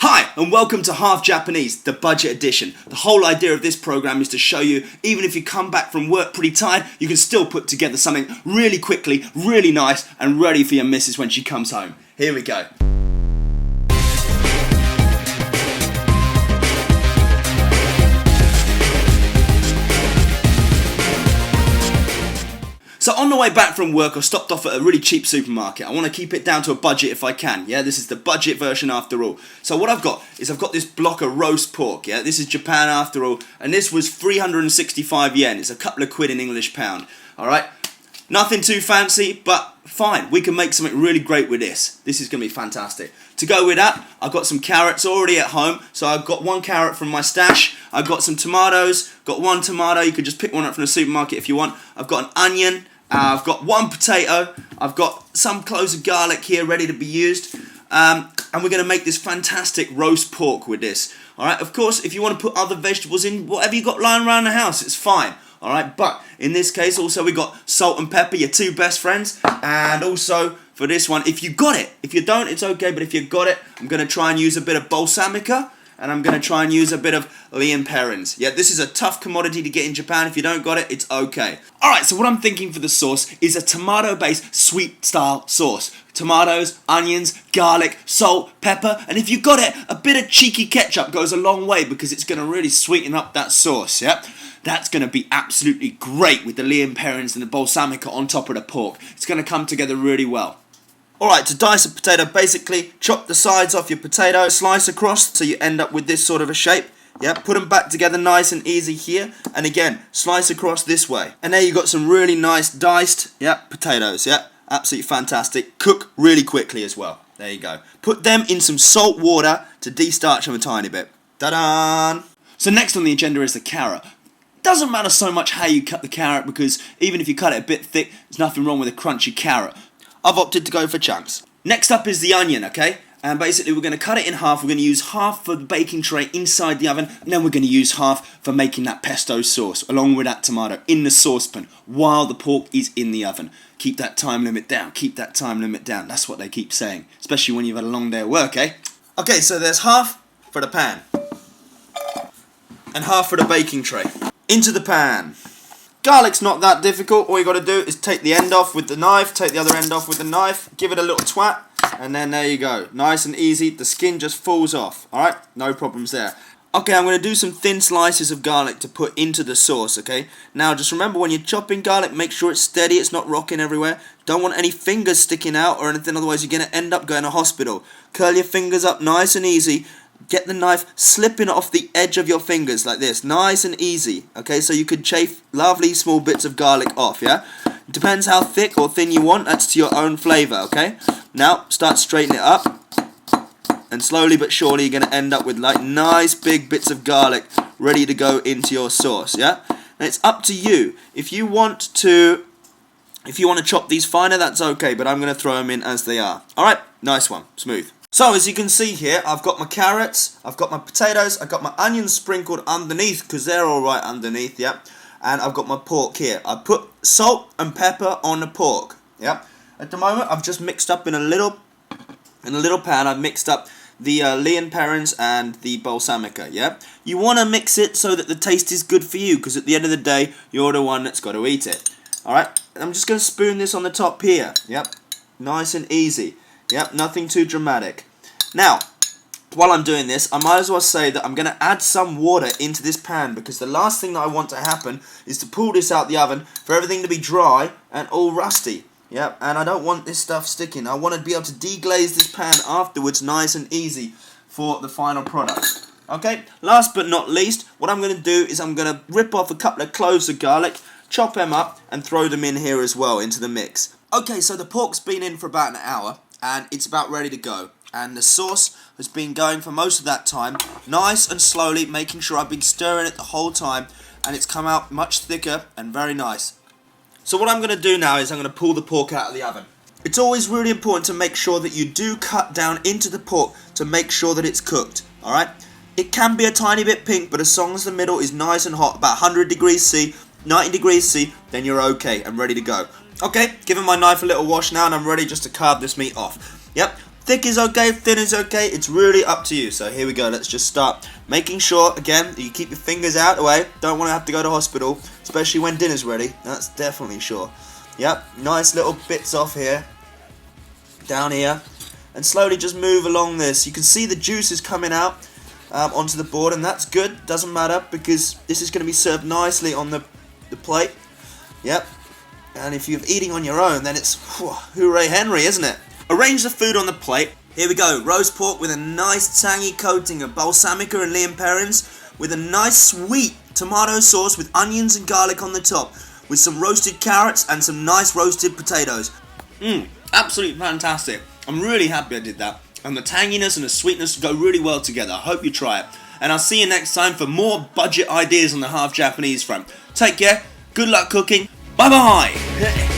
Hi and welcome to Half Japanese, the budget edition. The whole idea of this program is to show you, even if you come back from work pretty tired, you can still put together something really quickly, really nice and ready for your missus when she comes home. Here we go. So on the way back from work, I stopped off at a really cheap supermarket. I want to keep it down to a budget if I can. Yeah, this is the budget version after all. So what I've got this block of roast pork. Yeah, this is Japan after all, and this was 365 yen. It's a couple of quid in English pound. All right, nothing too fancy, but fine. We can make something really great with this. This is going to be fantastic. To go with that, I've got some carrots already at home. So I've got one carrot from my stash. I've got some tomatoes. Got one tomato. You could just pick one up from the supermarket if you want. I've got an onion. I've got one potato, I've got some cloves of garlic here ready to be used, and we're going to make this fantastic roast pork with this. Alright, of course, if you want to put other vegetables in, whatever you got lying around the house, it's fine. Alright, but in this case also we got salt and pepper, your two best friends, and also for this one, if you got it, if you don't, it's okay, but if you got it, I'm going to try and use a bit of balsamica, and I'm going to try and use a bit of parents. Yeah, this is a tough commodity to get in Japan. If you don't got it, it's okay. Alright, so what I'm thinking for the sauce is a tomato-based sweet-style sauce. Tomatoes, onions, garlic, salt, pepper, and if you got it, a bit of cheeky ketchup goes a long way because it's going to really sweeten up that sauce, yeah? That's going to be absolutely great with the parents and the balsamica on top of the pork. It's going to come together really well. Alright, to dice a potato, basically chop the sides off your potato, slice across so you end up with this sort of a shape. Yeah, put them back together nice and easy here, and again, slice across this way. And there you got some really nice diced, potatoes, absolutely fantastic. Cook really quickly as well. There you go. Put them in some salt water to de-starch them a tiny bit. Ta-da! So next on the agenda is the carrot. Doesn't matter so much how you cut the carrot because even if you cut it a bit thick, there's nothing wrong with a crunchy carrot. I've opted to go for chunks. Next up is the onion, okay? And basically we're going to cut it in half. We're going to use half for the baking tray inside the oven, and then we're going to use half for making that pesto sauce, along with that tomato, in the saucepan, while the pork is in the oven. Keep that time limit down, keep that time limit down. That's what they keep saying, especially when you've had a long day of work, eh? Okay, so there's half for the pan, and half for the baking tray. Into the pan. Garlic's not that difficult. All you got to do is take the end off with the knife, take the other end off with the knife, give it a little twat, and then there you go. Nice and easy. The skin just falls off. Alright? No problems there. Okay, I'm going to do some thin slices of garlic to put into the sauce, okay? Now, just remember when you're chopping garlic, make sure it's steady, it's not rocking everywhere. Don't want any fingers sticking out or anything, otherwise you're going to end up going to hospital. Curl your fingers up nice and easy. Get the knife slipping off the edge of your fingers like this, nice and easy, okay, so you could chafe lovely small bits of garlic off, yeah? It depends how thick or thin you want, that's to your own flavour, okay? Now, start straightening it up, and slowly but surely you're going to end up with like nice big bits of garlic ready to go into your sauce, yeah? And it's up to you. If you want to chop these finer, that's okay, but I'm going to throw them in as they are. Alright, nice one, smooth. So, as you can see here, I've got my carrots, I've got my potatoes, I've got my onions sprinkled underneath, because they're alright underneath, yeah? And I've got my pork here. I put salt and pepper on the pork, yeah? At the moment, I've just mixed up in a little pan, I've mixed up the parents and the balsamica, yeah? You want to mix it so that the taste is good for you, because at the end of the day, you're the one that's got to eat it. Alright, I'm just going to spoon this on the top here, yep? Nice and easy. Yep, nothing too dramatic. Now, while I'm doing this, I might as well say that I'm going to add some water into this pan because the last thing that I want to happen is to pull this out the oven for everything to be dry and all rusty. Yep, and I don't want this stuff sticking. I want to be able to deglaze this pan afterwards nice and easy for the final product. Okay, last but not least, what I'm going to do is I'm going to rip off a couple of cloves of garlic, chop them up and throw them in here as well into the mix. Okay, so the pork's been in for about an hour. And it's about ready to go. And the sauce has been going for most of that time, nice and slowly, making sure I've been stirring it the whole time, and it's come out much thicker and very nice. So what I'm going to do now is I'm going to pull the pork out of the oven. It's always really important to make sure that you do cut down into the pork to make sure that it's cooked, alright? It can be a tiny bit pink, but as long as the middle is nice and hot, about 100 degrees C, 90 degrees C, then you're okay and ready to go. Okay, giving my knife a little wash now and I'm ready just to carve this meat off. Yep, Thick is okay, thin is okay, it's really up to you. So here we go, let's just start making sure, again, that you keep your fingers out of the way. Don't want to have to go to hospital, especially when dinner's ready. That's definitely sure. Yep, nice little bits off here, down here, and slowly just move along this. You can see the juices coming out onto the board, and that's good. Doesn't matter, because this is going to be served nicely on the plate. Yep, and if you're eating on your own, then it's hooray Henry, isn't it? Arrange the food on the plate. Here we go, roast pork with a nice tangy coating of balsamica and Lea Perrins, with a nice sweet tomato sauce with onions and garlic on the top, with some roasted carrots and some nice roasted potatoes. Absolutely fantastic. I'm really happy I did that. And the tanginess and the sweetness go really well together. I hope you try it. And I'll see you next time for more budget ideas on the half Japanese front. Take care, good luck cooking, bye bye!